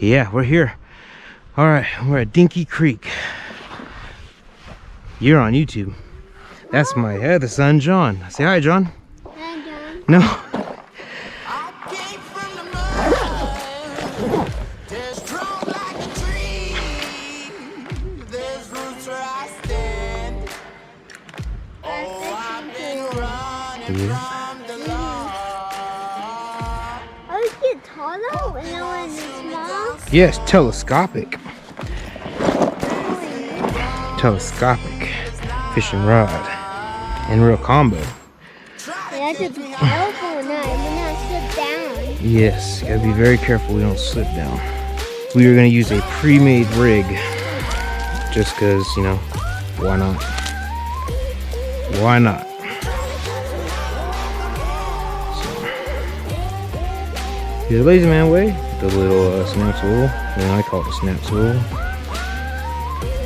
Yeah, we're here. All right, we're at Dinkey Creek. You're on YouTube. That's my other son, John. Say hi, John. Hi, John. No. Yeah. Oh, you get taller when I was small? Yes, telescopic. Telescopic fishing rod and real combo. You have to be careful now. You not slip down. Yes, gotta be very careful we don't slip down. We are gonna use a pre-made rig just because, you know, why not? Why not? So, here's the lazy man way, the little snap tool, and I call it a snap tool.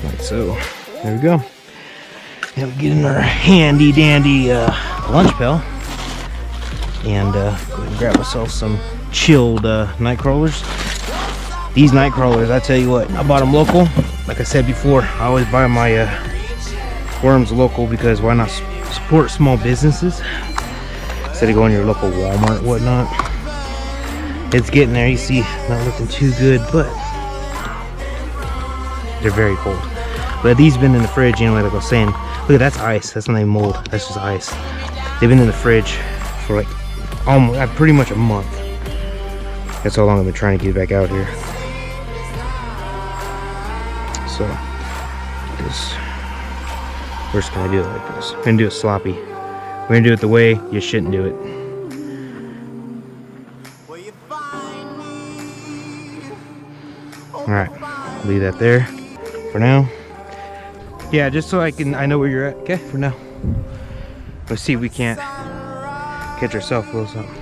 Like so. There we go. And we get in our handy dandy lunch pail and go ahead and grab ourselves some chilled night crawlers. These night crawlers, I tell you what, I bought them local. Like I said before, I always buy my worms local because why not support small businesses instead of going to your local Walmart and whatnot. It's getting there, you see, not looking too good, but they're very cold. But these been in the fridge, you know, like I was saying. Look, that's ice. That's not even mold. That's just ice. They've been in the fridge for like almost, pretty much a month. That's how long I've been trying to get back out here. So, we're just gonna do it like this. We're gonna do it sloppy. We're gonna do it the way you shouldn't do it. All right, leave that there for now. Yeah, just so I know where you're at. Okay, for now. Let's see if we can't catch ourselves a little something.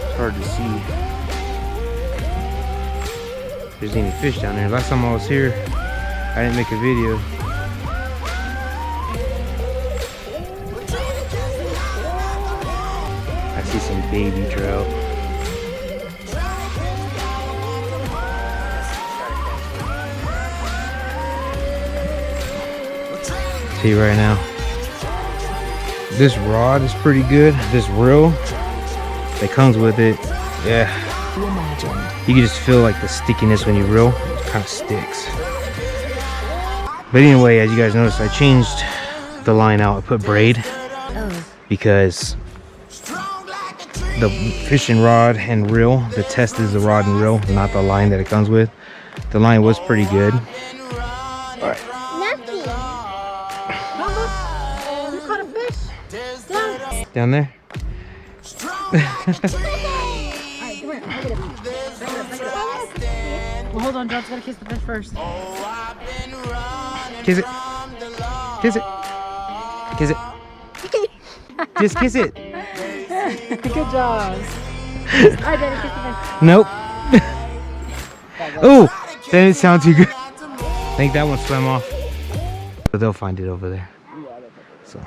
It's hard to see. If there's any fish down there. Last time I was here, I didn't make a video. I see some baby trout. See right now, this rod is pretty good. This reel that comes with it, yeah, you can just feel like the stickiness when you reel. It kind of sticks. But anyway, as you guys noticed, I changed the line out. I put braid because the fishing rod and reel, the test is the rod and reel, not the line that it comes with. The line was pretty good. All right. Down there? Well, hold on, John's gotta kiss the fish first. Kiss it. Kiss it. Kiss it. Just kiss it. Good job. I better kiss the fish. Nope. Oh, that didn't sound too good. I think that one swam off. But they'll find it over there. So.